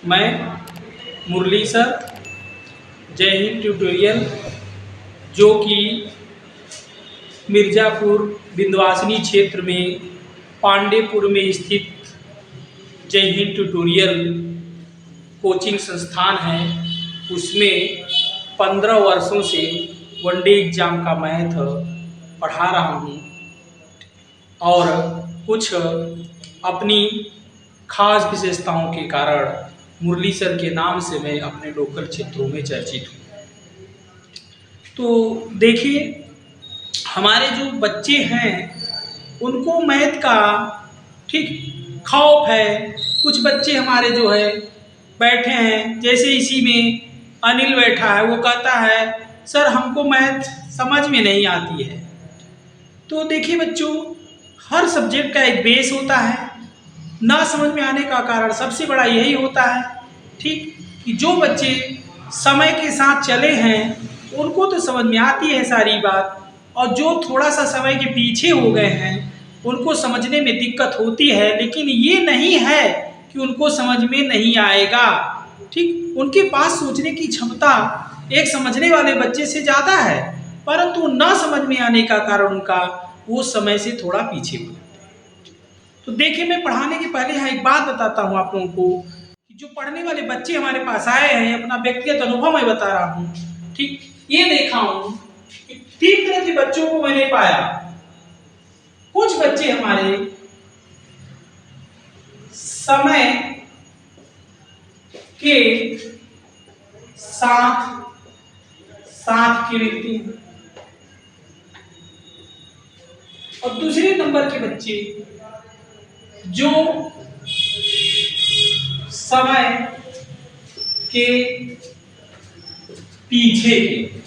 मैं मुरली सर जय हिंद ट्यूटोरियल जो कि मिर्ज़ापुर विंध्यवासिनी क्षेत्र में पांडेपुर में स्थित जय हिंद ट्यूटोरियल कोचिंग संस्थान है, उसमें 15 वर्षों से वनडे एग्ज़ाम का मैथ पढ़ा रहा हूँ और कुछ अपनी खास विशेषताओं के कारण मुरली सर के नाम से मैं अपने लोकल क्षेत्रों में चर्चित हूँ। तो देखिए, हमारे जो बच्चे हैं उनको मैथ का ठीक खौफ है। कुछ बच्चे हमारे जो है बैठे हैं, जैसे इसी में अनिल बैठा है, वो कहता है सर हमको मैथ समझ में नहीं आती है। तो देखिए बच्चों, हर सब्जेक्ट का एक बेस होता है। ना समझ में आने का कारण सबसे बड़ा यही होता है ठीक कि जो बच्चे समय के साथ चले हैं उनको तो समझ में आती है सारी बात, और जो थोड़ा सा समय के पीछे हो गए हैं उनको समझने में दिक्कत होती है। लेकिन ये नहीं है कि उनको समझ में नहीं आएगा। ठीक, उनके पास सोचने की क्षमता एक समझने वाले बच्चे से ज़्यादा है, परंतु ना समझ में आने का कारण उनका वो समय से थोड़ा पीछे हो जाता है। तो देखिए, मैं पढ़ाने के पहले यहाँ एक बात बताता हूँ आप लोगों को कि जो पढ़ने वाले बच्चे हमारे पास आए हैं, अपना व्यक्तिगत अनुभव मैं बता रहा हूँ। ठीक, ये देखा हूँ कि 3 तरह के बच्चों को मैंने पाया। कुछ बच्चे हमारे समय के साथ साथ खेलते हैं और दूसरे नंबर के बच्चे जो समय के पीछे के,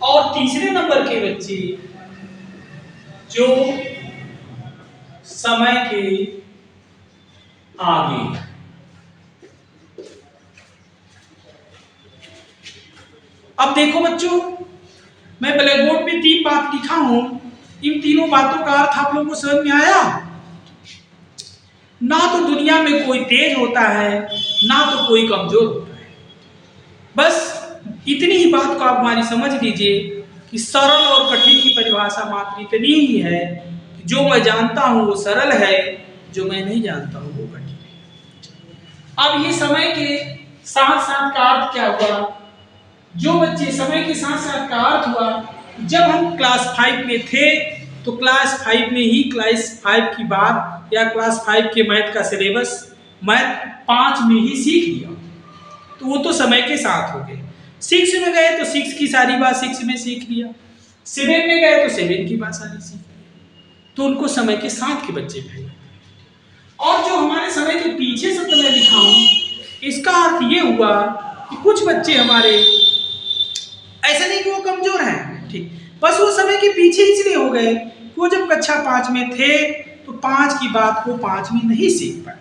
और तीसरे नंबर के बच्चे जो समय के आगे। अब देखो बच्चों, मैं ब्लैक बोर्ड पे 3 बात लिखा हूं। इन तीनों बातों का अर्थ आप लोगों को समझ में आया? ना तो दुनिया में कोई तेज होता है, ना तो कोई कमजोर होता है। बस इतनी ही बात को आप हमारी समझ लीजिए कि सरल और कठिन की परिभाषा मात्र इतनी ही है कि जो मैं जानता हूं वो सरल है, जो मैं नहीं जानता हूं वो कठिन है। अब ये समय के साथ साथ का अर्थ क्या हुआ? जो बच्चे समय के साथ साथ का अर्थ हुआ, जब हम क्लास 5 में थे तो क्लास 5 में ही क्लास 5 की बात या क्लास 5 के मैथ का सिलेबस मैथ 5 में ही सीख लिया, तो वो तो समय के साथ हो गए। 6 में गए तो 6 की सारी बात 6 में सीख लिया, 7 में गए तो 7 की बात सारी सीख लिया, तो उनको समय के साथ के बच्चे कहे। और जो हमारे समय के पीछे शब्द मैं लिखा हूं, इसका अर्थ ये हुआ कि कुछ बच्चे हमारे ऐसा नहीं कि वो कमजोर हैं, ठीक, बस वो समय के पीछे इसलिए हो गए कि वो जब कक्षा 5 में थे तो 5 की बात को 5 में नहीं सीख पाए,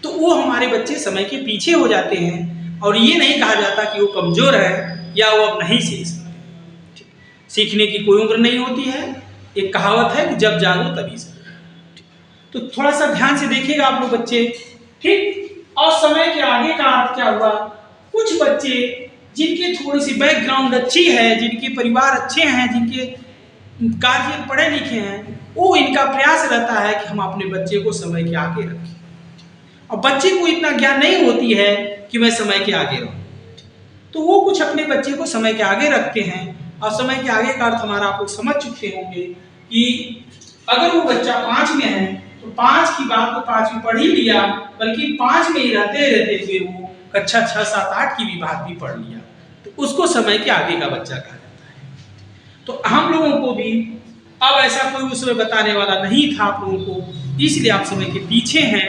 तो वो हमारे बच्चे समय के पीछे हो जाते हैं। और ये नहीं कहा जाता कि वो कमजोर है या वो अब नहीं सीख सकते। सीखने की कोई उम्र नहीं होती है। एक कहावत है कि जब जागो तभी सीखो। तो थोड़ा सा ध्यान से देखिएगा आप लोग बच्चे, ठीक। और समय के आगे का अर्थ क्या हुआ? कुछ बच्चे जिनकी थोड़ी सी बैकग्राउंड अच्छी है, जिनके परिवार अच्छे हैं, जिनके गार्जियन पढ़े लिखे हैं, वो इनका प्रयास रहता है कि हम अपने बच्चे को समय के आगे रखें। और बच्चे को इतना ज्ञान नहीं होती है कि मैं समय के आगे रहूं, तो वो कुछ अपने बच्चे को समय के आगे रखते हैं। और समय के आगे का अर्थ हमारा आप लोग समझ चुके होंगे कि अगर वो बच्चा 5 में है तो 5 की बात तो 5 में पढ़ ही लिया, बल्कि 5 में ही रहते रहते फिर वो कक्षा 6, 7, 8 की भी बात भी पढ़ लिया, तो उसको समय के आगे का बच्चा कहा जाता है। तो हम लोगों को भी अब ऐसा कोई उस समय बताने वाला नहीं था आप लोगों को, इसलिए आप समय के पीछे हैं।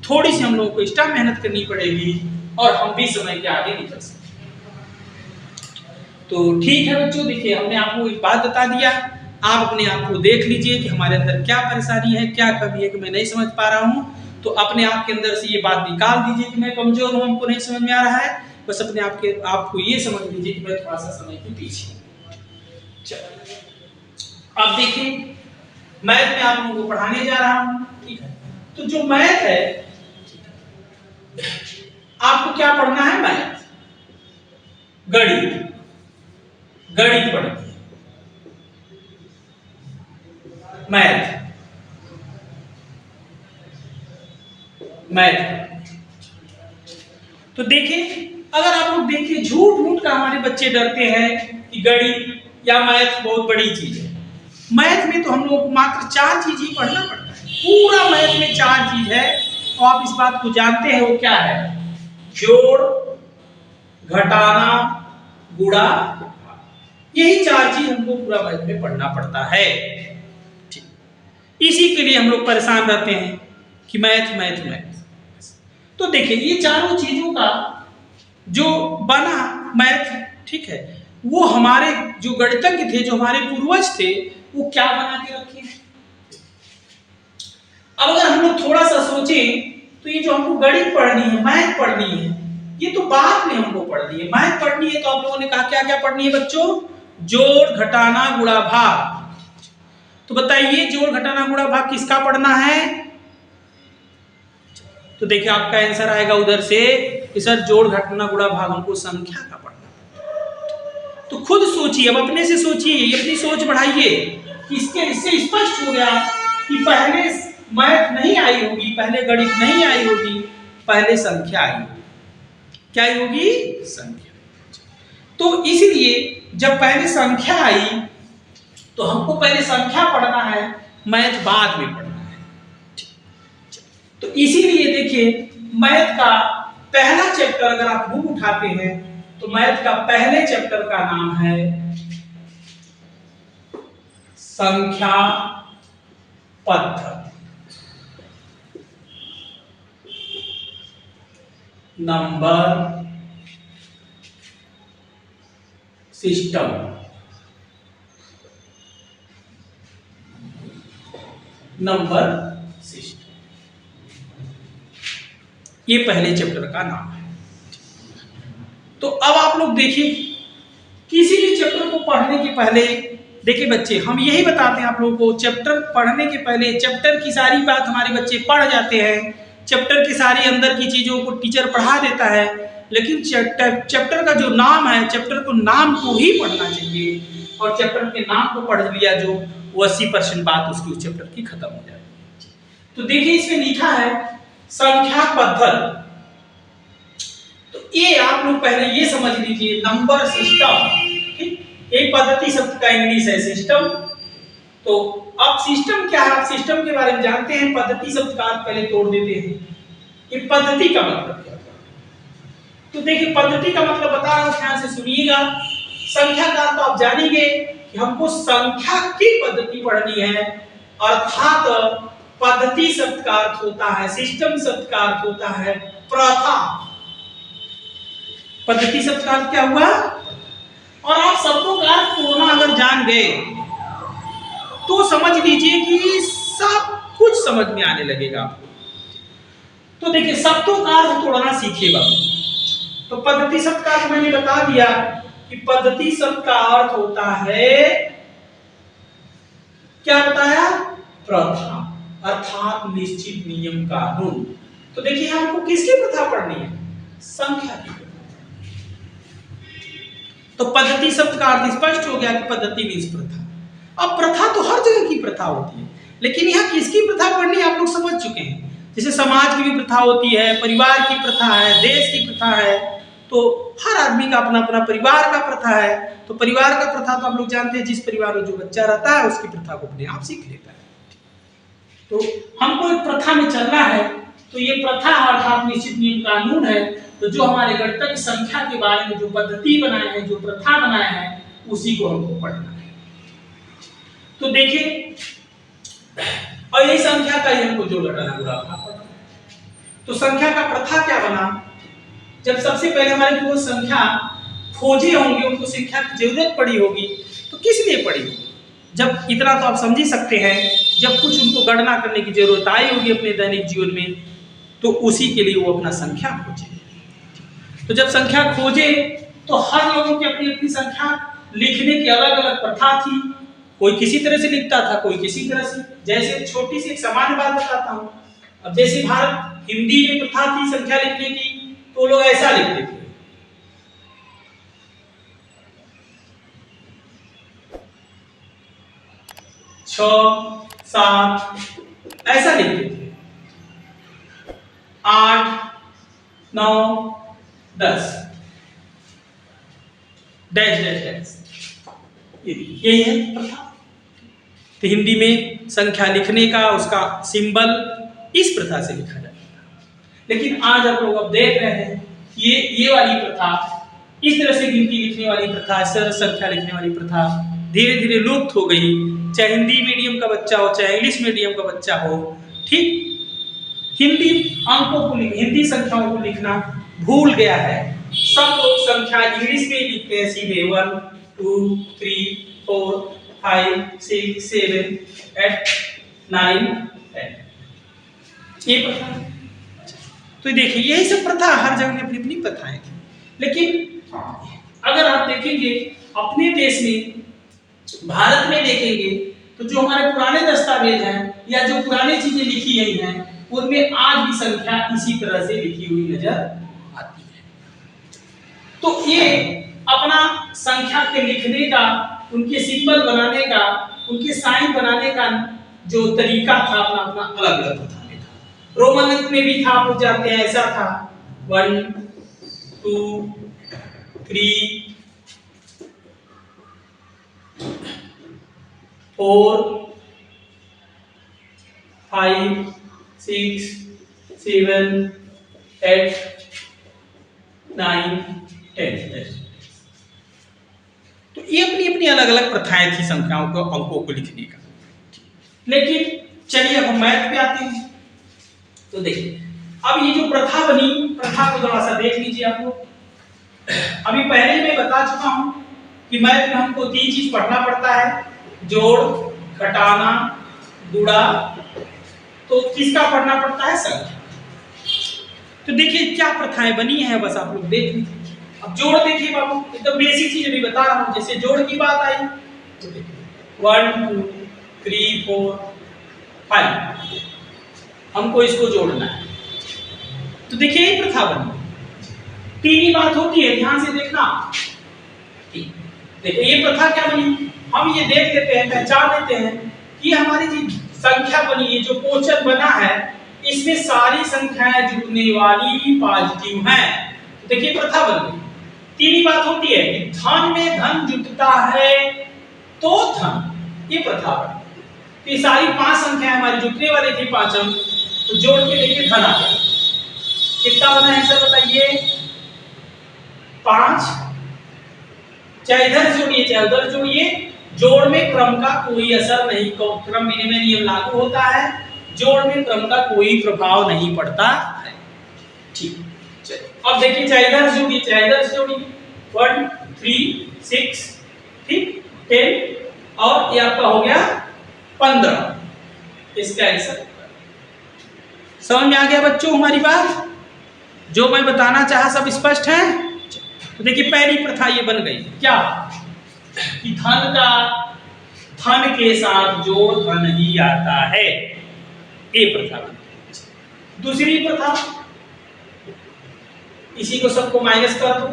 थोड़ी सी हम लोगों को एक्स्ट्रा मेहनत करनी पड़ेगी और हम भी समय के आगे निकल सकते। तो ठीक है बच्चों, देखिए हमने आपको एक बात बता दिया, आप अपने आप को देख लीजिए कि हमारे अंदर क्या परेशानी है, क्या कमी है कि मैं नहीं समझ पा रहा हूँ। तो अपने आप के अंदर से ये बात निकाल दीजिए कि मैं कमजोर हूँ, हमको नहीं समझ में आ रहा है। बस अपने आपको ये समझ लीजिए कि मैं थोड़ा सा समय के पीछे हूँ। चलो अब देखिए, मैथ में आप लोगों को पढ़ाने जा रहा हूँ, ठीक है। तो जो मैथ है आपको क्या पढ़ना है? मैथ, गणित, गणित पढ़ना, मैथ, मैथ। तो देखिए, अगर आप लोग देखिए, झूठ मूठ का हमारे बच्चे डरते हैं कि गणित या मैथ बहुत बड़ी चीज है। मैथ में तो हम लोग को मात्र 4 चीज ही पढ़ना पड़ता है। पूरा मैथ में 4 चीज है, और आप इस बात को जानते हैं वो क्या है? जोड़, घटाना, गुणा, यही 4 चीज हमको पूरा मैथ में पढ़ना पड़ता है। इसी के लिए हम लोग परेशान रहते हैं कि मैथ मैथ मैथ। तो देखिए, ये चारों चीजों का जो बना मैथ, ठीक है, वो हमारे जो गणितज्ञ थे, जो हमारे पूर्वज थे, वो क्या बना के रखे। अब अगर हम लोग थोड़ा सा सोचें तो ये जो हमको गणित पढ़नी है, मैथ पढ़नी है, ये तो बाद में हमको पढ़नी है। मैथ पढ़नी है तो आप लोगों ने कहा क्या क्या पढ़नी है बच्चों? जोड़, घटाना, गुणा, भाग। तो बताइए, जोड़, घटाना, गुणा, भाग किसका पढ़ना है? तो देखिए, आपका आंसर आएगा उधर से कि सर जोड़, घटाना, गुणा, भाग हमको संख्या का पढ़ना। तो खुद सोचिए, अब अपने से सोचिए, अपनी सोच बढ़ाइए कि इससे स्पष्ट हो गया कि पहले मैथ नहीं आई होगी, पहले गणित नहीं आई होगी, पहले संख्या आई होगी। क्या आई होगी? संख्या। तो इसलिए जब पहले संख्या आई तो हमको पहले संख्या पढ़ना है, मैथ बाद में पढ़ना है। तो इसीलिए देखिए, मैथ का पहला चैप्टर अगर आप बुक उठाते हैं तो मैथ का पहले चैप्टर का नाम है संख्या पद्धति, नंबर सिस्टम। नंबर सिस्टम, ये पहले चैप्टर का नाम है। तो अब आप लोग देखिए, किसी भी चैप्टर को पढ़ने के पहले देखिए बच्चे, हम यही बताते हैं आप लोगों को, चैप्टर पढ़ने के पहले चैप्टर की सारी बात हमारे बच्चे पढ़ जाते हैं, चैप्टर की सारी अंदर की चीजों को टीचर पढ़ा देता है, लेकिन चैप्टर का जो नाम है, चैप्टर को नाम को ही पढ़ना चाहिए, और चैप्टर के नाम को पढ़ लिया जो, वो 80% बात उसकी उस चैप्टर की खत्म हो जाएगी। तो देखिए, इसमें लिखा है संख्या पद्धति। तो ये आप लोग पहले ये समझ लीजिए, नंबर सिस्टम, ठीक, एक पद्धति शब्द का इंग्लिश है सिस्टम। तो अब सिस्टम क्या है, आप सिस्टम के बारे में जानते हैं, पद्धति शब्द का अर्थ पहले तोड़ देते हैं। ये पद्धति का मतलब क्या है? तो देखिए, पद्धति का मतलब बता रहा हूं, ध्यान से सुनिएगा। संख्या का तो आप जानेंगे कि हमको संख्या की पद्धति पढ़नी है, अर्थात पद्धति शब्द का अर्थ होता है, सिस्टम शब्द का अर्थ होता है प्रथा। पद्धति शब्द का अर्थ क्या हुआ? और आप शब्दों का अर्थ तोड़ना अगर जान गए तो समझ लीजिए कि सब कुछ समझ में आने लगेगा आपको। तो देखिए, शब्दों का अर्थ तोड़ना सीखिएगा। तो पद्धति शब्द का अर्थ मैंने बता दिया कि पद्धति शब्द का अर्थ होता है, क्या बताया? प्रथा, अर्थात निश्चित नियम, कानून। तो देखिए, हमको किसकी प्रथा पढ़नी है? संख्या की। तो पद्धति शब्द का अर्थ स्पष्ट हो गया कि पद्धति मीन्स प्रथा। अब प्रथा तो हर जगह की प्रथा होती है, लेकिन यहाँ किसकी प्रथा पढ़नी आप लोग समझ चुके हैं। जैसे समाज की भी प्रथा होती है, परिवार की प्रथा है, देश की प्रथा है, तो हर आदमी का अपना अपना परिवार का प्रथा है। तो परिवार का प्रथा तो आप लोग जानते हैं, जिस परिवार में जो बच्चा रहता है उसकी प्रथा को अपने आप सीख लेता है। तो हमको एक प्रथा में चलना है, तो ये प्रथा अर्थात निश्चित नियम, कानून है। तो जो हमारे गणितज्ञ संख्या के बारे में जो पद्धति बनाए हैं, जो प्रथा बनाए हैं, उसी को हमको पढ़ना है। तो देखिए, और यही संख्या का ही हमको जोड़, घटाना, गुणा, भाग पढ़ना है। तो संख्या का प्रथा क्या बना? जब सबसे पहले हमारे को संख्या खोजे होंगे, उनको संख्या की जरूरत पड़ी होगी, तो किस लिए पड़ी होगी? जब इतना तो आप समझ ही सकते हैं, जब कुछ उनको गणना करने की जरूरत आई होगी अपने दैनिक जीवन में, तो उसी के लिए वो अपना संख्या खोजे। तो जब संख्या खोजे तो हर लोगों की अपनी अपनी संख्या लिखने की अलग अलग प्रथा थी। कोई किसी तरह से लिखता था, कोई किसी तरह से। जैसे छोटी सी एक सामान्य बात बताता हूँ, अब जैसे भारत हिंदी में प्रथा थी संख्या लिखने की, तो लोग ऐसा लिखते थे, छह, सात, ऐसा लिखते थे, 8, 9, 10, डैश डैश डैश, यही है प्रथा। तो हिंदी में संख्या लिखने का उसका सिंबल इस प्रथा से लिखा जाता है। लेकिन आज आप लोग अब देख रहे हैं कि ये वाली प्रथा, इस तरह से गिनती लिखने वाली प्रथा, इस तरह संख्या लिखने वाली प्रथा धीरे धीरे लुप्त हो गई। चाहे हिंदी मीडियम का बच्चा हो, चाहे इंग्लिश मीडियम का बच्चा हो, ठीक, हिंदी अंकों को, हिंदी संख्याओं को लिखना भूल गया है। सब लोग संख्या इंग्लिश में लिखते हैं सीधे, 1, 2, 3, 4, 5, 6, 7, 8, 9, 10। ये प्रथा। तो देखिए यही सब प्रथा, हर जगह अपनी अपनी प्रथाएं थी। लेकिन अगर आप देखेंगे अपने देश में, भारत में देखेंगे, तो जो हमारे पुराने दस्तावेज हैं या जो पुरानी चीजें लिखी गई हैं, उनमें आज भी संख्या इसी तरह से लिखी हुई नजर आती है। तो ये अपना संख्या के लिखने का, उनके सिंबल बनाने का, उनके साइन बनाने का जो तरीका था, अपना अपना अलग अलग था। रोमन में भी था, आप जानते हैं, ऐसा था 1, 2, 3, 4, 5, 6, 7, 8, 9, 10। तो ये अपनी अपनी अलग अलग प्रथाएं थी संख्याओं को, अंकों को लिखने का। लेकिन चलिए अब हम मैथ पे आते हैं। तो देखिए अब ये जो प्रथा बनी, प्रथा को थोड़ा सा देख लीजिए आप लोग। अभी पहले ही मैं बता चुका हूं कि मैथ में हमको 3 चीज पढ़ना पड़ता है, जोड़, घटाना, गुणा। तो किसका पढ़ना पड़ता है? संख्या। तो देखिए क्या प्रथाएं बनी है, बस आप लोग देख लीजिए। अब जोड़ देखिए बाबू, एकदम बेसिक चीज अभी बता रहा हूं। जैसे जोड़ की बात आई तो देखिए 1, 2, 3, 4, 5, हमको इसको जोड़ना है। तो देखिए ये प्रथा बनी। 3 ही बात होती है, ध्यान से देखना। देखिए ये प्रथा क्या बनी, हम ये देख लेते हैं, पहचान लेते हैं कि हमारी जो संख्या बनी है, जो क्वेश्चन बना है, इसमें सारी संख्याएं जुड़ने वाली पॉजिटिव हैं। तो देखिए प्रथा बन गई। 3 ही बात होती है कि धन में धन जुटता है तो धन, ये प्रथा बनी। ये सारी 5 संख्याएं हमारी जुटने वाली थी, पांचम, तो जोड़ के देखिए धन आ गया। कितना बना है सर बताइए? 5। चाहे इधर जोड़िए चाहे उधर जोड़िए, जोड़ में क्रम का कोई असर नहीं, क्रम विनिमय नियम लागू होता है, जोड़ में क्रम का कोई प्रभाव नहीं पड़ता है। ठीक, चलिए अब देखिए चाहे इधर जोड़िए चाहे इधर जोड़िए, 1, 3, 6, ठीक, 10 और ये आपका हो गया 15। इसका आंसर समझ में आ गया बच्चों हमारी बात? जो मैं बताना चाहा सब स्पष्ट है? तो देखिए पहली प्रथा ये बन गई, क्या कि धन का धन के साथ जोड़ धन ही आता है, ये प्रथा बन गई। दूसरी प्रथा, इसी को सबको माइनस कर दो।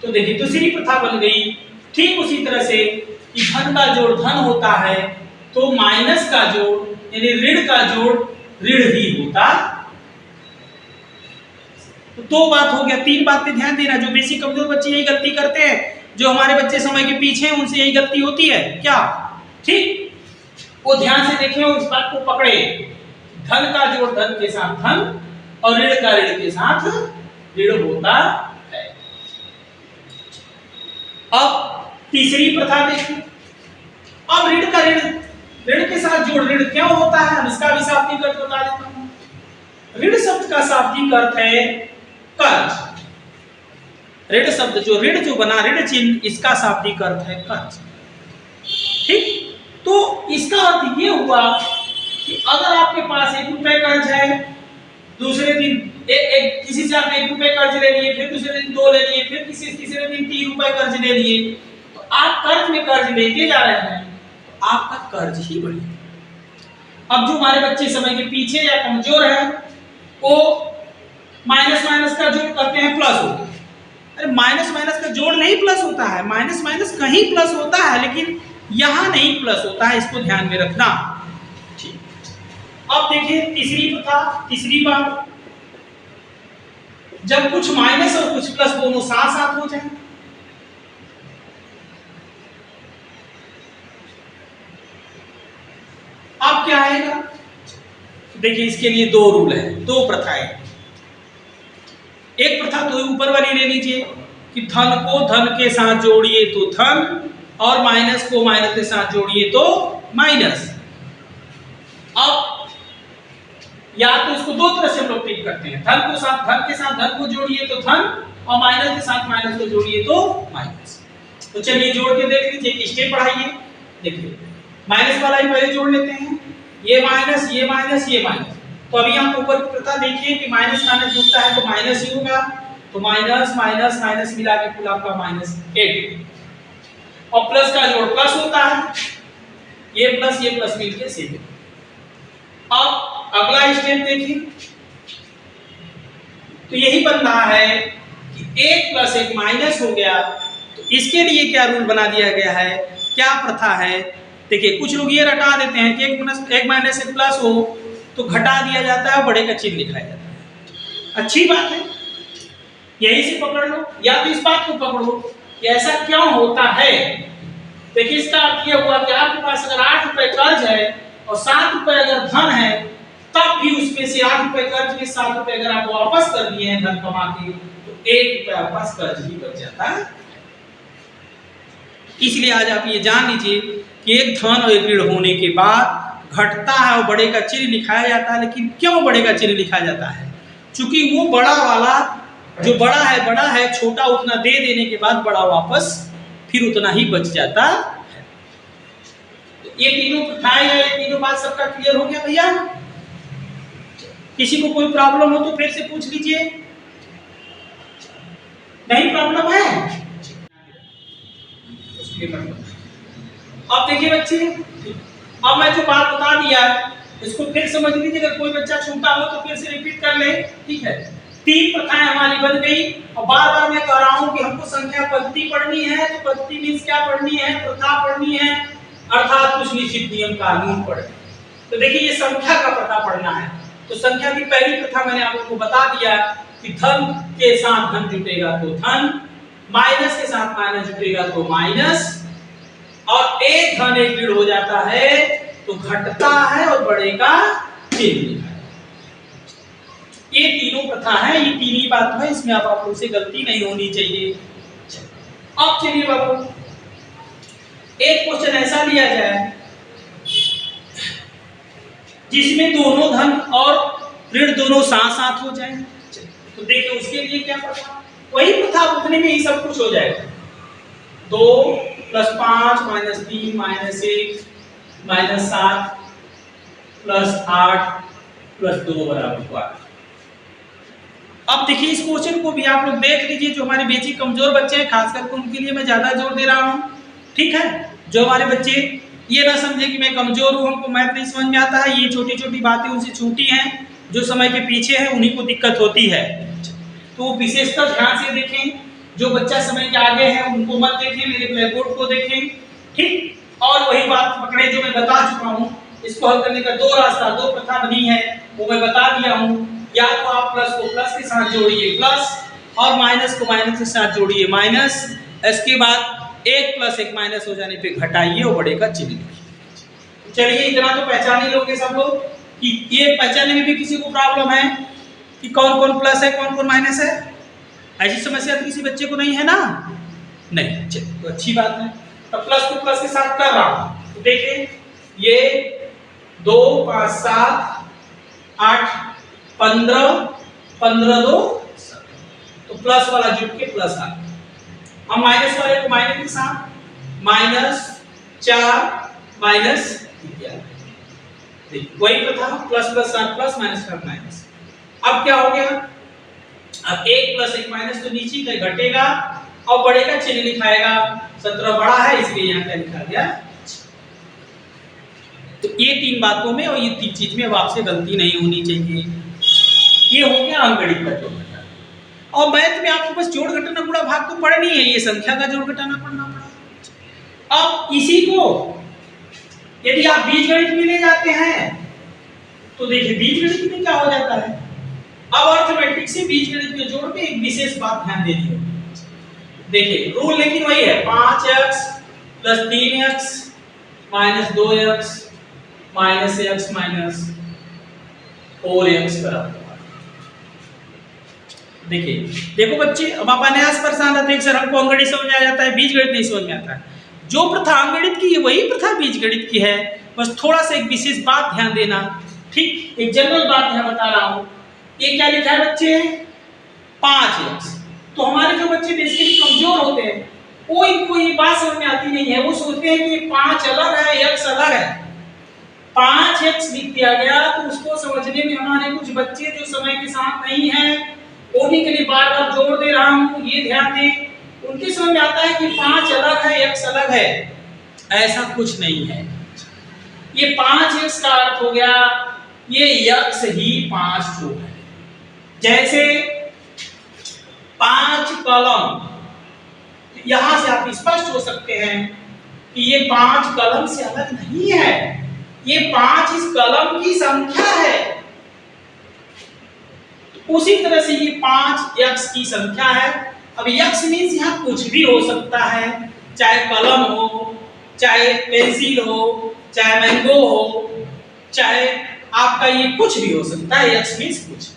तो देखिए दूसरी प्रथा बन गई ठीक उसी तरह से कि धन का जोड़ धन होता है तो माइनस का जोड़ यानी ऋण का जोड़ ऋण ही होता। तो 2 बात हो गया। 3 बात पे ध्यान देना, जो बेसिक कमजोर बच्चे यही गलती करते हैं, जो हमारे बच्चे समय के पीछे हैं उनसे यही गलती होती है क्या? ठीक, वो ध्यान से देखें और इस बात को पकड़े। धन का जोड़ धन के साथ धन और ऋण का ऋण के साथ ऋण होता है। अब तीसरी प्रथा देखिए। अब ऋण का ऋण के साथ जोड़ ऋण क्यों होता है, हम इसका भी शाब्दिक अर्थ बता देता हूं। ऋण शब्द का शाब्दिक अर्थ है कर्ज। ऋण शब्द जो ऋण जो बना, ऋण चिन्ह, इसका शाब्दिक अर्थ है कर्ज। ठीक, तो इसका अर्थ ये हुआ कि अगर आपके पास 1 रुपए कर्ज है, दूसरे दिन किसी से आपने 1 रुपए कर्ज ले लिए, फिर दूसरे दिन 2 ले लिए, फिर तीसरे दिन 3 रुपए कर्ज ले लिए, तो आप कर्ज में कर्ज लेते जा रहे हैं, आपका कर्ज ही बढ़ेगा। अब जो हमारे बच्चे समय के पीछे या कमजोर है, वो माइनस माइनस का जोड़ करते हैं प्लस होता है। अरे माइनस माइनस का जोड़ नहीं प्लस होता है, माइनस माइनस कहीं प्लस होता है लेकिन यहां नहीं प्लस होता है, इसको ध्यान में रखना। ठीक, अब देखिए तीसरी बात, जब कुछ माइनस और कुछ प्लस दोनों साथ साथ हो जाए, अब क्या आएगा? देखिए इसके लिए दो रूल है, दो प्रथाएं। एक प्रथा तो ऊपर वाली ले लीजिए कि धन को धन के साथ जोड़िए तो धन, और माइनस को माइनस के साथ जोड़िए तो माइनस। अब या तो इसको दो तरह से हम लोग ट्रीट करते हैं, धन के साथ धन को जोड़िए तो धन, और माइनस के साथ माइनस को जोड़िए तो माइनस। तो चलिए जोड़ के देख लीजिए, एक स्टेप बढ़ाइए। देखिए माइनस वाला ही पहले जोड़ लेते हैं, ये माइनस ये माइनस ये माइनस। तो अभी आप ऊपर की प्रथा देखिए कि माइनस माइनस जुड़ता है तो माइनस ही होगा, तो माइनस माइनस माइनस मिला के कुल आपका -8, और प्लस का जोड़ प्लस होता है, ये प्लस मिलके 7। अब अगला स्टेप देखिए, तो यही बन रहा है कि 1 + 1 माइनस हो गया। तो इसके लिए क्या रूल बना दिया गया है, क्या प्रथा है? देखिए कुछ लोग ये रटा देते हैं कि 1 माइनस 1 प्लस हो तो घटा दिया जाता है, बड़े का चिन्ह लिखाया जाता है। अच्छी बात है, यही से पकड़ लो, या तो इस बात को पकड़ो कि ऐसा क्यों होता है। देखिए इसका अर्थ ये हुआ कि आपके पास अगर 8 रुपए कर्ज है और 7 रुपए अगर धन है, तब भी उसमें से 8 रुपए कर्ज के 7 रुपए अगर आप वापस कर दिए हैं धन कमा के, तो 1 रुपया वापस कर्ज ही बच जाता है। इसलिए आज आप ये जान लीजिए कि एक धन और एक ऋण होने के बाद घटता है और बड़े का चिन्ह लिखाया जाता है। लेकिन क्यों बड़े का चिन्ह लिखा जाता है? क्योंकि वो बड़ा वाला जो बड़ा है, छोटा उतना दे देने के बाद बड़ा वापस फिर उतना ही बच जाता है। तो ये तीनों प्रथाएं हैं, ये तीनों बात सबका क्लियर हो गया भैया? किसी को कोई प्रॉब्लम हो तो फिर से पूछ लीजिए। नहीं प्रॉब्लम है? अब देखिए बच्चे, अब मैं जो बात बता दिया इसको फिर समझ लीजिए, अगर कोई बच्चा छूटा हो तो फिर से रिपीट कर ले। ठीक है, 3 प्रथाएं हमारी बन गई, और बार-बार मैं कह रहा हूं कि हमको संख्या पद्धति पढ़नी है। तो पद्धति मींस क्या पढ़नी है? प्रथा पढ़नी है, अर्थात कुछ निश्चित नियम कानून पढ़े। तो देखिए ये संख्या का प्रथा पढ़ना है। तो संख्या की पहली प्रथा मैंने आपको बता दिया कि धन के साथ धन जुटेगा तो धन, माइनस के साथ माइनस जुटेगा तो माइनस, और एक धन एक ऋण हो जाता है तो घटता है और बड़े का चिन्ह लिखा है। ये तीनों प्रथा है, ये तीन ही बात है, इसमें आप लोगों से गलती नहीं होनी चाहिए। अब चलिए बाबू, एक क्वेश्चन ऐसा लिया जाए जिसमें दोनों धन और ऋण दोनों साथ साथ हो जाए। तो देखिए उसके लिए क्या प्रथा, वही प्रथा उतने में ही सब कुछ हो जाएगा। 2 + 5 - 3 - 1 - 7 + 8 + 2 = 8। अब देखिए इस क्वेश्चन को भी आप लोग देख लीजिए। जो हमारे बेसिक कमजोर बच्चे हैं खासकर उनके लिए मैं ज्यादा जोर दे रहा हूँ। ठीक है, जो हमारे बच्चे ये ना समझे कि मैं कमजोर हूँ, हमको मैथ नहीं समझ में आता है, ये छोटी छोटी बातें उनसे छूटी हैं, जो समय के पीछे है उन्हीं को दिक्कत होती है। तो विशेषकर ध्यान से देखें, जो बच्चा समय के आगे है उनको मत देखें, मेरे ब्लैक बोर्ड को देखें। ठीक, और वही बात पकड़े जो मैं बता चुका हूँ। इसको हल करने का 2 रास्ता, 2 प्रथा बनी है, वो मैं बता दिया हूँ। या तो आप प्लस को प्लस के साथ जोड़िए प्लस, और माइनस को माइनस के साथ जोड़िए माइनस। इसके बाद 1 + 1 माइनस हो जाने पे घटाइए और बड़े का चिन्ह लिखिए। चलिए इतना तो पहचान ही लोगे सब लोग कि ये पहचानने में भी किसी को प्रॉब्लम है कि कौन कौन प्लस है कौन कौन माइनस है? ऐसी समस्या तो किसी बच्चे को नहीं है ना? नहीं, चलिए तो अच्छी बात है। तो प्लस को प्लस के साथ कर रहा हूं, तो देखिए ये 2 + 5 = 7 8 15 15 2 7, तो प्लस वाला जुट के प्लस आ गया। हम माइनस वाले को माइनस के साथ -4 - देखिए वही प्रथा, प्लस प्लस 7 प्लस माइनस का माइनस। अब क्या हो गया? अब 1 + 1 माइनस तो नीचे का घटेगा और बड़े का चिन्ह लिखाएगा। 17 बड़ा है इसलिए यहाँ क्या लिखा गया। तो ये 3 बातों में और ये 3 चीज में अब आपसे गलती नहीं होनी चाहिए। ये हो गया अंकगणित का जोड़ घटाना। और मैथ में आपको बस जोड़ घटाना गुणा भाग तो पढ़नी है, ये संख्या का जोड़ घटाना पढ़ना पड़ा। अब इसी को यदि आप बीजगणित में ले जाते हैं तो देखिए बीजगणित में क्या हो जाता है। अब अर्थमेटिक से बीजगणित के जोड़ पे एक विशेष बात ध्यान देनी है। देखिए रूल लेकिन वही है, 5x + 3x - 2x - x - 4x बराबर। देखिए देखो बच्चे, अब आप अनायास परेशान रहते हैं सर हमको अंकगणित समझ आ जाता है, बीजगणित नहीं समझ में आता है। जो प्रथा अंकगणित की है वही प्रथा बीजगणित की है, बस थोड़ा सा एक विशेष बात ध्यान देना। ठीक, एक जनरल बात यहाँ बता रहा हूँ। ये क्या लिखा है बच्चे, 5x। तो हमारे जो बच्चे बेसिकली कमजोर होते हैं कोई ये बात समझ में आती नहीं है, वो सोचते हैं कि 5 अलग है, x अलग है। 5x लिख दिया गया तो उसको समझने में हमारे कुछ बच्चे जो समय के साथ नहीं है, उन्हीं के लिए बार बार जोड़ दे रहा हूं, ये ध्यान दें। उनके समझ में आता है कि 5 अलग है, x अलग है। ऐसा कुछ नहीं है। ये 5x का अर्थ हो गया ये x ही 5 जो है। जैसे 5 कलम, यहां से आप स्पष्ट हो सकते हैं कि ये 5 कलम से अलग नहीं है, ये 5 इस कलम की संख्या है। उसी तरह से ये 5 x की संख्या है। अब x मींस यहाँ कुछ भी हो सकता है, चाहे कलम हो, चाहे पेंसिल हो, चाहे मैंगो हो, चाहे आपका ये कुछ भी हो सकता है। x मींस कुछ,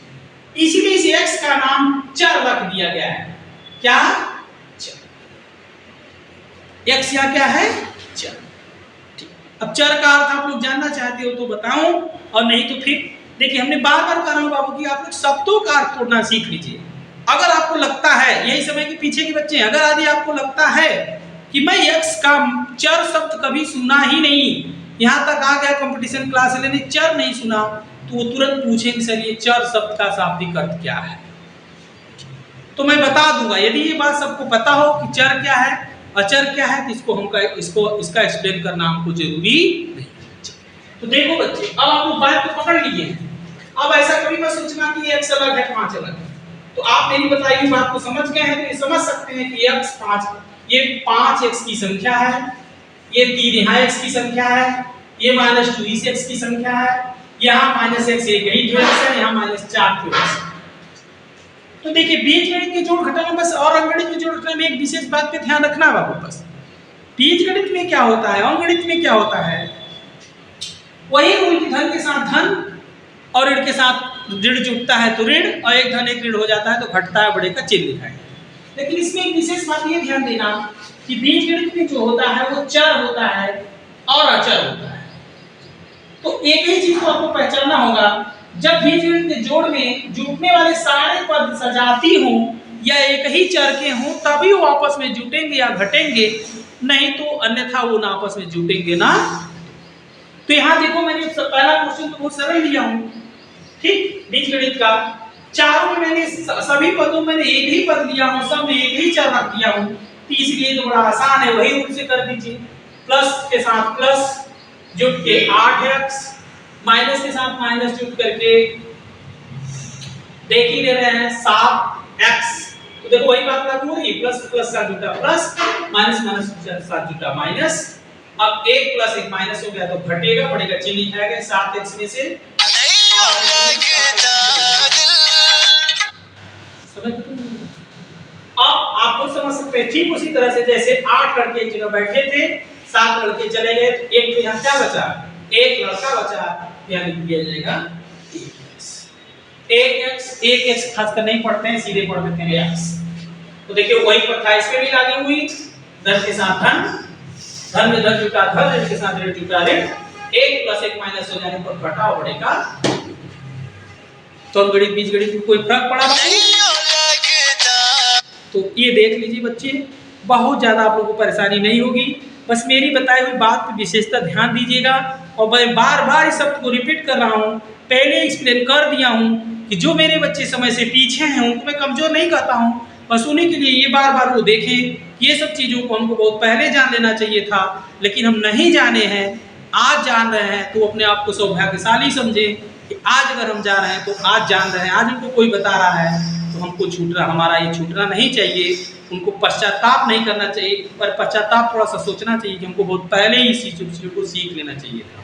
इसीलिए इस x का नाम चर रख दिया गया है। क्या, चर। x यहाँ क्या है, चर। अब चर का अर्थ आप लोग जानना चाहते हो तो बताऊं, और नहीं तो फिर देखिए हमने बार बार कहा बाबू कि आप लोग शब्दों का अर्थ तोड़ना सीख लीजिए। अगर आपको लगता है, यही समय के पीछे के बच्चे हैं, अगर यदि आपको लगता है कि मैं x का चर शब्द कभी सुना ही नहीं, यहाँ तक आ गया कंपटीशन क्लास लेने चर नहीं सुना, तो वो तुरंत पूछेंगे सर ये चर शब्द का शाब्दिक अर्थ क्या है। तो मैं बता दूंगा, यदि ये बात सबको पता हो कि चर क्या है अचर क्या है, तो इसका एक्सप्लेन करना हमको जरूरी नहीं। तो देखो बच्चे, अब आप लोग बात को पकड़ लिए हैं। अब ऐसा कभी मत सोचना कि x अलग है 5 अलग है। तो आप मेरी बताई हुई बात को समझ गए हैं, तो ये समझ सकते हैं कि x 5, ये 5x की संख्या है, ये 3 यहाँ x की संख्या है, ये -2 इस x की संख्या है, यहाँ -x एक ही जो x है, यहाँ -4 जो x। तो देखिए बीजगणित के जोड़ घटाना बस, और अंकगणित के जोड़ घटाना में एक विशेष बात पे ध्यान रखना बाबू। बस बीजगणित में क्या होता है, अंकगणित में क्या होता है, वही रूल की धन के साथ धन और ऋण के साथ ऋण जुड़ता है तो ऋण, और एक धन एक ऋण हो जाता है तो घटता है बड़े का चिन्ह दिखाई। लेकिन इसमें एक विशेष बात ये ध्यान देना कि बीजगणित में जो होता है वो चर होता है और अचर होता है। तो एक ही चीज को आपको पहचानना होगा, जब बीजगणित के जोड़ में जुटने वाले सारे पद सजाती हों या एक ही चर के हों तभी वो आपस में जुटेंगे या घटेंगे, नहीं तो अन्यथा वो ना आपस में जुटेंगे ना। तो यहाँ देखो मैंने पहला क्वेश्चन तो बहुत सरल लिया हूँ, ठीक, बीजगणित का। चारों में मैंने सभी पदों में एक ही पद लिया हूँ, सब में एक ही चर रख दिया हूँ, तो इसलिए तो बड़ा आसान है, वही रूप से कर दीजिए। प्लस के साथ प्लस जुट के 8x, माइनस के साथ माइनस जुट करके देख ही ले रहे हैं 7x। तो देखो वही बात लागू हो रही, प्लस प्लस साथ जुटा प्लस, माइनस माइनस साथ जुटा माइनस। अब 1 + 1 माइनस हो गया तो घटेगा, बढ़ेगा चिन्ह लिखा गया 7x में से अब आपको समझ सकते हैं, ठीक उसी तरह से जैसे 8 लड़के एक जगह बैठे थे, 7 लड़के चले गए, तो एक तो यहाँ क्या बचा, एक लड़का बचा, यहाँ लिख दिया जाएगा 1x खास कर नहीं पढ़ते हैं, सीधे पढ़ देते हैं x। तो देखिए वही प्रथा इसमें भी लागू हुई, धन के साथ धन, धन में धन जुटा धन, ऋण के साथ ऋण जुटा ऋण, 1 + 1 माइनस हो जाने पर घटाव बढ़ेगा। तो अंकगणित बीजगणित में कोई फर्क पड़ा तो ये देख लीजिए बच्चे, बहुत ज्यादा आप लोगों को परेशानी नहीं होगी। बस मेरी बताई हुई बात पर विशेषता ध्यान दीजिएगा, और मैं बार बार इस शब्द को रिपीट कर रहा हूँ, पहले एक्सप्लेन कर दिया हूँ कि जो मेरे बच्चे समय से पीछे हैं उनको मैं कमजोर नहीं कहता हूँ, बस उन्हीं के लिए ये बार बार वो देखें। ये सब चीज़ों को हमको बहुत पहले जान लेना चाहिए था, लेकिन हम नहीं जाने हैं, आज जान रहे हैं, तो अपने आप को सौभाग्यशाली समझें कि आज अगर हम जा रहे हैं तो आज जान रहे हैं, आज हमको कोई बता रहा है तो हमको हमारा ये छूटना नहीं चाहिए, उनको पश्चाताप नहीं करना चाहिए, पर पश्चाताप थोड़ा सा सोचना चाहिए कि हमको बहुत पहले ही इसी चीज़ को सीख लेना चाहिए था।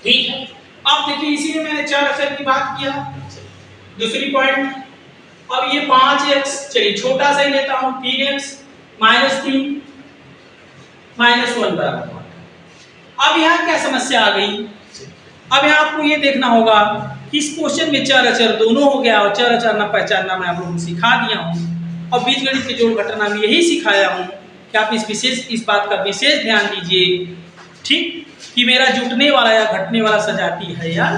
ठीक है, अब देखिए इसी में मैंने 4 अक्षर की बात किया। दूसरी पॉइंट, अब ये 5x, चलिए छोटा सा ही लेता हूं, 3x -3 -1 बराबर 1। अब यहाँ क्या समस्या आ गई, अब यहाँ आपको ये देखना होगा कि इस क्वेश्चन में 4 अक्षर दोनों हो गया और 4 अक्षर न पहचानना मैं आप लोगों को सिखा दिया हूँ और बीजगणित के जोड़ घटाना में यही सिखाया हूँ कि आप इस बात का विशेष ध्यान दीजिए, ठीक, कि मेरा जुटने वाला या घटने वाला सजाती है या।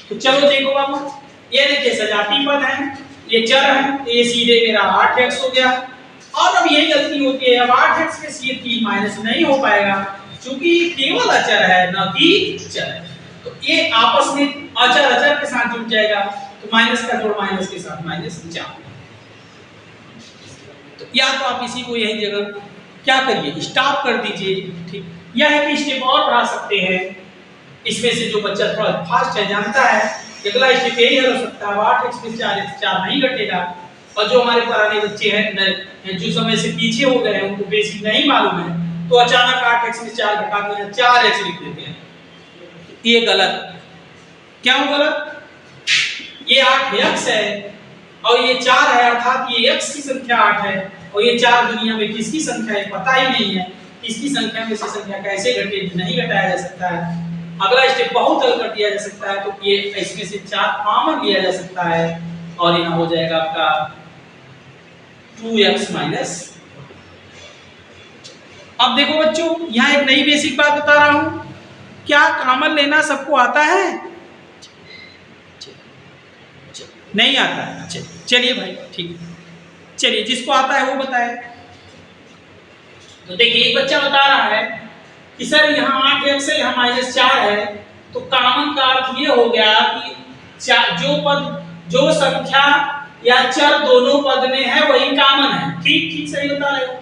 तो चलो देखो बाबू, ये देखिए सजाती पद है, ये चर है, तो ये सीधे मेरा 8x हो गया। और अब यही गलती होती है, अब 8x के सीधे 3 माइनस नहीं हो पाएगा क्योंकि ये केवल अचर है न कि चर है, तो ये आपस में अचर अचर के साथ जुड़ जाएगा, तो माइनस का जोड़ माइनस के साथ -4। तो या तो आप इसी को यही जगह क्या करिए, स्टॉप कर दीजिए। ठीक, यह है कि स्टेप और बढ़ा सकते हैं, इसमें से जो बच्चा थोड़ा फास्ट है जानता है अगला स्टेप यही हो सकता है, 8x में 4 नहीं घटेगा। और जो हमारे पुराने बच्चे हैं जो समय से पीछे हो गए हैं उनको बेसिक नहीं मालूम है, तो अचानक 8x में 4 घटा के 4x लिख देते हैं, ये गलत। क्यों गलत, ये 8x है और ये 4 है, अर्थात ये x की संख्या 8 है और ये 4 दुनिया में किसकी संख्या है पता ही नहीं है, इसकी संख्या में से संख्या कैसे घटेगी, नहीं घटाया जा सकता है। अगला स्टेप बहुत हल कर दिया जा सकता है, तो ये इसमें से 4 कॉमन लिया जा सकता है और यहाँ हो जाएगा आपका 2x माइनस। अब देखो बच्चों, यहाँ एक नई बेसिक बात बता रहा हूं, क्या कॉमन लेना सबको आता है? नहीं आता है। चलिए भाई ठीक, चलिए जिसको आता है वो बताए। तो देखिए एक बच्चा बता रहा है कि सर यहाँ 8x है, यहाँ -4 है, तो कॉमन का अर्थ ये हो गया कि जो संख्या या चर दोनों पद में है वही कॉमन है। ठीक ठीक सही बता रहे हो।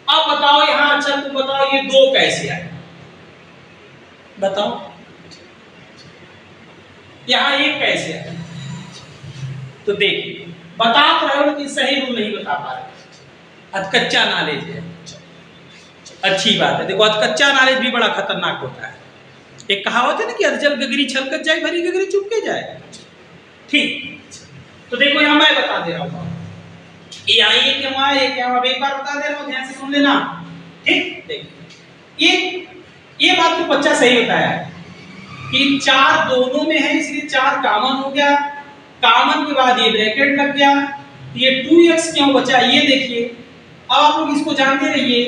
अब बताओ यहाँ, अच्छा तुम बताओ ये 2 कैसे आए, बताओ यहाँ 1 कैसे आए। तो देखिए बता तो रहे हो लेकिन सही रूल नहीं बता पा रहे, कच्चा नॉलेज है। अच्छी बात है, देखो कच्चा नॉलेज भी बड़ा खतरनाक होता है। एक कहावत है ना कि अधजल गगरी छलकत जाए, भरी गगरी चुप के जाए। ठीक, तो देखो यहाँ मैं बता दे रहा हूँ, ये आइए क्यों आए, ये क्या अब एक बार बता दे रहा हूँ, ध्यान से सुन लेना। ठीक, देखिए ये बात तो बच्चा सही बताया कि 4 दोनों में है इसलिए 4 कॉमन हो गया, कॉमन के बाद ये ब्रैकेट लग गया, ये 2x क्यों बचा ये देखिए। अब आप लोग इसको जानते रहिए,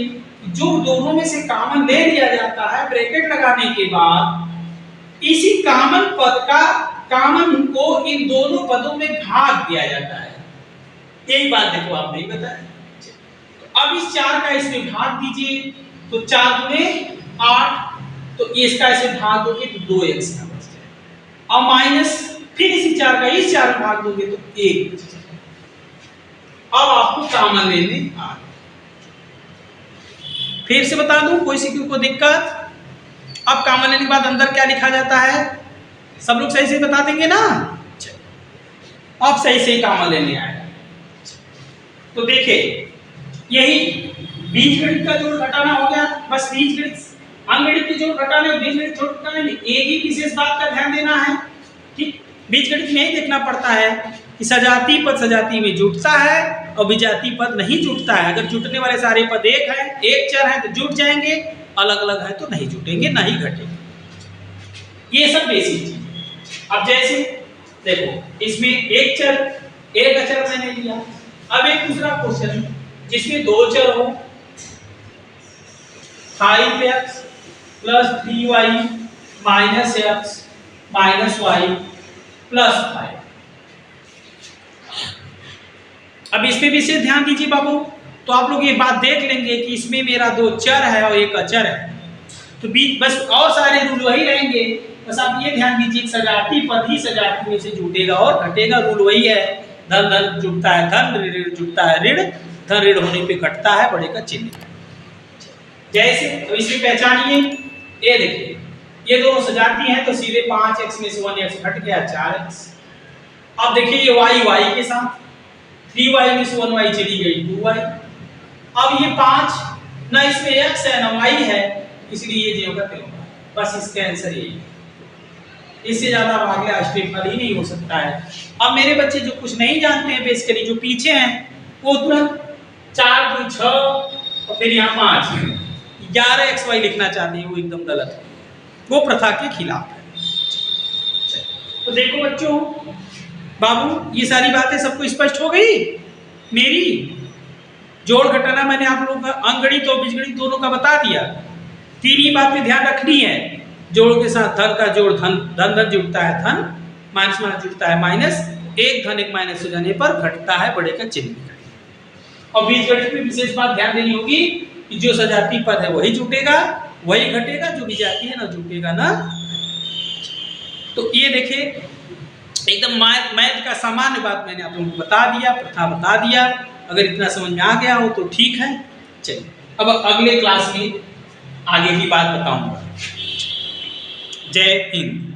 जो दोनों में से कॉमन ले लिया जाता है ब्रैकेट लगाने के बाद इसी कॉमन पद का कॉमन को इन दोनों पदों में भाग दिया जाता है। यही बात देखो आप नहीं बताया। तो अब इस 4 का इसमें भाग दीजिए, तो 4 दूने 8, तो इसका इसे भाग दोगे तो 2x का बच जाएगा, और माइनस फिर इसी 4 का इस 4 में भाग दोगे तो 1 बच जाएगा। अब आपको कॉमन लेने आ, फिर से बता दूं कोई सी को दिक्कत। अब कॉमन लेने के बाद अंदर क्या लिखा जाता है, सब लोग सही से बता देंगे ना। अब सही से कॉमन लेने आएगा। तो देखिए यही बीजगणित का जोड़ घटाना हो गया, बस बीजगणित अंकगणित के जोड़ घटाने और बीजगणित जोड़ घटाने में एक ही विशेष बात का ध्यान देना है। ठीक, बीजगणित में यही देखना पड़ता है कि सजाती पद सजाती में जुटता है और विजाती पद नहीं जुटता है। अगर जुटने वाले सारे पद एक है, एक चर है तो जुट जाएंगे, अलग अलग है तो नहीं जुटेंगे, नहीं घटेंगे। ये सब बेसिक चीज। अब जैसे देखो इसमें एक चर एक अचर मैंने लिया, अब एक दूसरा क्वेश्चन जिसमें 2 चर हो, 5x + 3y - x - y + 5। अब इस पे भी से ध्यान दीजिए बाबू, तो आप लोग ये बात देख लेंगे कि इसमें मेरा 2 चर है और एक अचर है, तो बीच बस और सारे रूल वही रहेंगे। बस आप ये ध्यान दीजिए सजाती पद ही सजाती में से जुटेगा और घटेगा, रूल वही है। धन धन जुटता है धन, ऋण जुटता है ऋण, धन ऋण होने पे घटता है, बढ़ेगा चिन्ह। जैसे तो इसमें पहचानिए, ये देखिए ये दोनों सजाती हैं तो सीधे 5x में से 1x घट गया 4x। अब देखिए ये y के साथ 3y में से 1y चली गई 2y। अब ये 5 ना इसमें x है ना y है, इसलिए ये जो होगा ते होगा। बस इसका आंसर यही है। इससे ज्यादा अगला स्टेप हल ही नहीं हो सकता है। अब मेरे बच्चे जो कुछ नहीं जानते हैं बेसिकली जो पीछे हैं वो तुरंत 4 2 6 और फिर यहाँ 5 11xy लिखना चाहते हैं, वो एकदम गलत है, वो प्रथा के खिलाफ है। तो देखो बच्चों, बाबू ये सारी बातें सबको स्पष्ट हो गई। मेरी जोड़ घटाना मैंने आप लोगों का अंकगणित और बीजगणित दोनों का बता दिया। 3 ही बातें ध्यान रखनी है, जोड़ के साथ धन का जोड़ धन धन जुड़ता है धन, माइनस माइनस जुड़ता है माइनस, एक धन एक माइनस हो जाने पर घटता है बड़े का चिन्ह। और बीजगणित में विशेष बात ध्यान देनी होगी कि जो सजाती पद है वही जुटेगा वही घटेगा, जो विजाती है ना जुटेगा ना। तो ये देखिए एकदम मैथ का सामान्य बात मैंने आप लोगों को बता दिया, प्रथा बता दिया। अगर इतना समझ में आ गया हो तो ठीक है। चलिए अब अगले क्लास में आगे की बात बताऊंगा। जय हिंद।